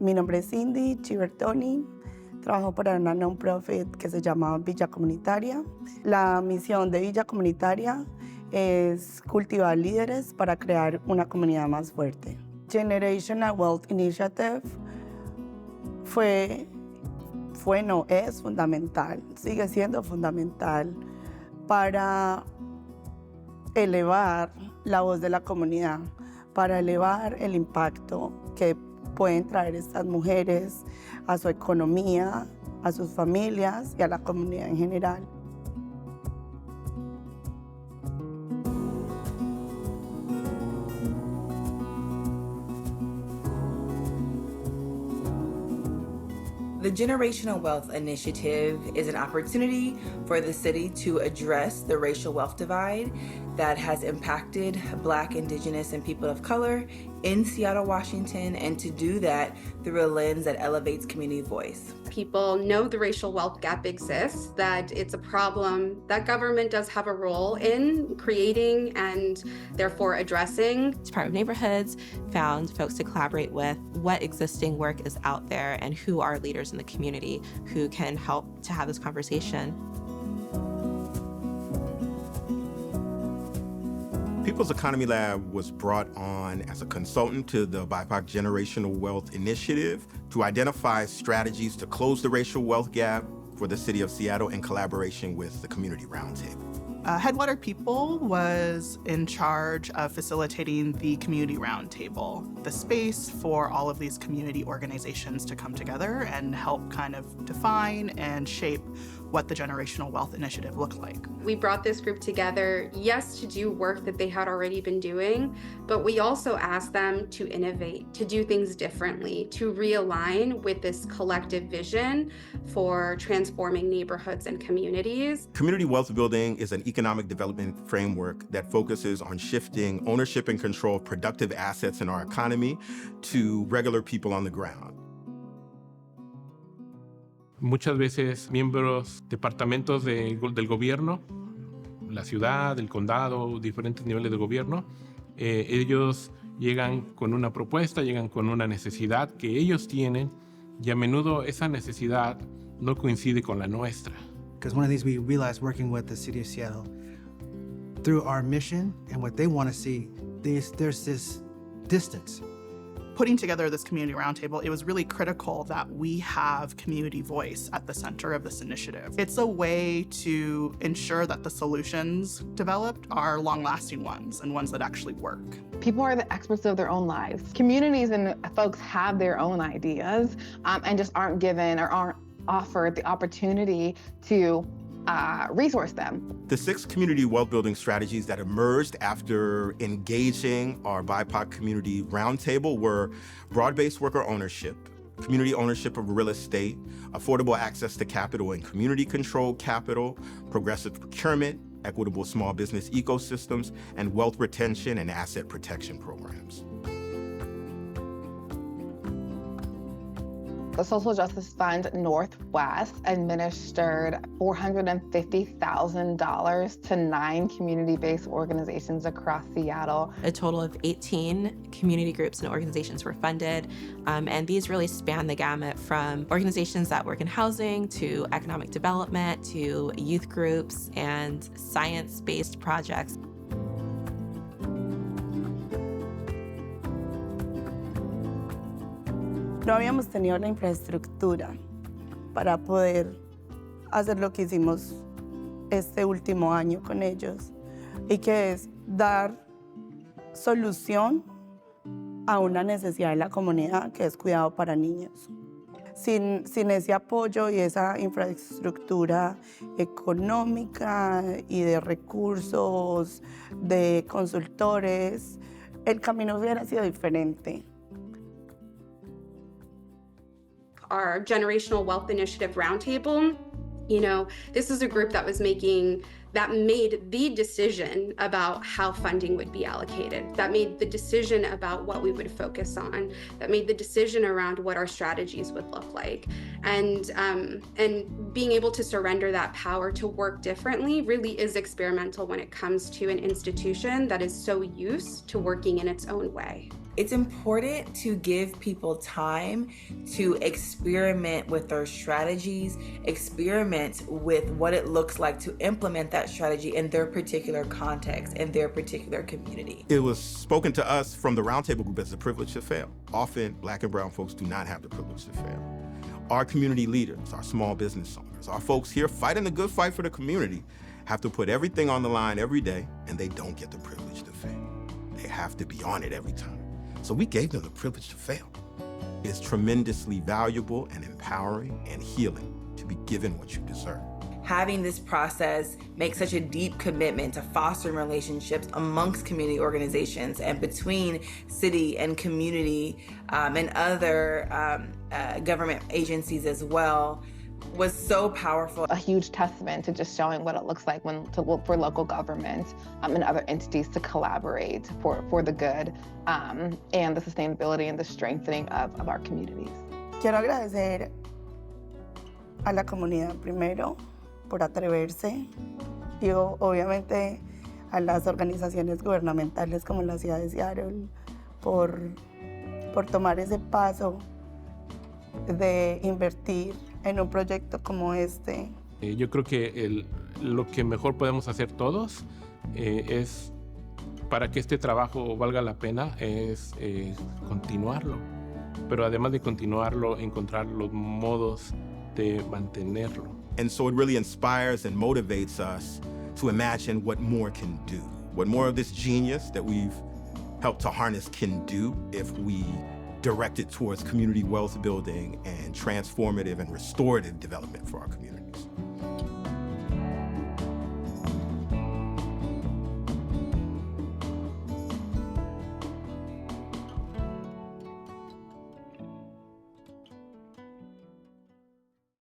Mi nombre es Cindy Chibertoni. Trabajo para una non-profit que se llama Villa Comunitaria. La misión de Villa Comunitaria es cultivar líderes para crear una comunidad más fuerte. Generational Wealth Initiative es fundamental, sigue siendo fundamental para elevar la voz de la comunidad, para elevar el impacto que pueden traer estas mujeres a su economía, a sus familias y a la comunidad en general. The Generational Wealth Initiative is an opportunity for the city to address the racial wealth divide that has impacted Black, Indigenous, and people of color in Seattle, Washington, and to do that through a lens that elevates community voice. People know the racial wealth gap exists, that it's a problem that government does have a role in creating and therefore addressing. Department of Neighborhoods found folks to collaborate with, what existing work is out there, and who are leaders in the community who can help to have this conversation. People's Economy Lab was brought on as a consultant to the BIPOC Generational Wealth Initiative to identify strategies to close the racial wealth gap for the city of Seattle in collaboration with the Community Roundtable. Headwater People was in charge of facilitating the Community Roundtable, the space for all of these community organizations to come together and help kind of define and shape what the Generational Wealth Initiative looked like. We brought this group together, yes, to do work that they had already been doing, but we also asked them to innovate, to do things differently, to realign with this collective vision for transforming neighborhoods and communities. Community wealth building is an economic development framework that focuses on shifting ownership and control of productive assets in our economy to regular people on the ground. Muchas veces miembros, departamentos del gobierno, la ciudad, el condado, diferentes niveles de gobierno, ellos llegan con una propuesta, llegan con una necesidad que ellos tienen y a menudo esa necesidad no coincide con la nuestra. Because one of these we realized working with the City of Seattle, through our mission and what they want to see, there's this distance. Putting together this community roundtable, it was really critical that we have community voice at the center of this initiative. It's a way to ensure that the solutions developed are long-lasting ones and ones that actually work. People are the experts of their own lives. Communities and folks have their own ideas and just aren't given or aren't offered the opportunity to resource them. The 6 community wealth building strategies that emerged after engaging our BIPOC community roundtable were broad-based worker ownership, community ownership of real estate, affordable access to capital and community-controlled capital, progressive procurement, equitable small business ecosystems, and wealth retention and asset protection programs. The Social Justice Fund Northwest administered $450,000 to 9 community-based organizations across Seattle. A total of 18 community groups and organizations were funded, and these really span the gamut from organizations that work in housing to economic development to youth groups and science-based projects. No habíamos tenido la infraestructura para poder hacer lo que hicimos este último año con ellos, y que es dar solución a una necesidad de la comunidad, que es cuidado para niños. Sin ese apoyo y esa infraestructura económica y de recursos, de consultores, el camino hubiera sido diferente. Our Generational Wealth Initiative Roundtable, this is a group that made the decision about how funding would be allocated, that made the decision about what we would focus on, that made the decision around what our strategies would look like. And being able to surrender that power to work differently really is experimental when it comes to an institution that is so used to working in its own way. It's important to give people time to experiment with their strategies, experiment with what it looks like to implement that strategy in their particular context, in their particular community. It was spoken to us from the Roundtable Group as a privilege to fail. Often, Black and brown folks do not have the privilege to fail. Our community leaders, our small business owners, our folks here fighting the good fight for the community have to put everything on the line every day, and they don't get the privilege to fail. They have to be on it every time. So we gave them the privilege to fail. It's tremendously valuable and empowering and healing to be given what you deserve. Having this process make such a deep commitment to fostering relationships amongst community organizations and between city and community and other government agencies as well was so powerful. A huge testament to just showing what it looks like for local government and other entities to collaborate for the good and the sustainability and the strengthening of our communities. Quiero agradecer a la comunidad primero por atreverse y obviamente a las organizaciones gubernamentales como la ciudad de Seattle por tomar ese paso de invertir en un proyecto como este. Yo creo que lo que mejor podemos hacer todos es, para que este trabajo valga la pena, es continuarlo. Pero además de continuarlo, encontrar los modos de mantenerlo. And so it really inspires and motivates us to imagine what more can do, what more of this genius that we've helped to harness can do if we direct it towards community wealth building and transformative and restorative development for our communities.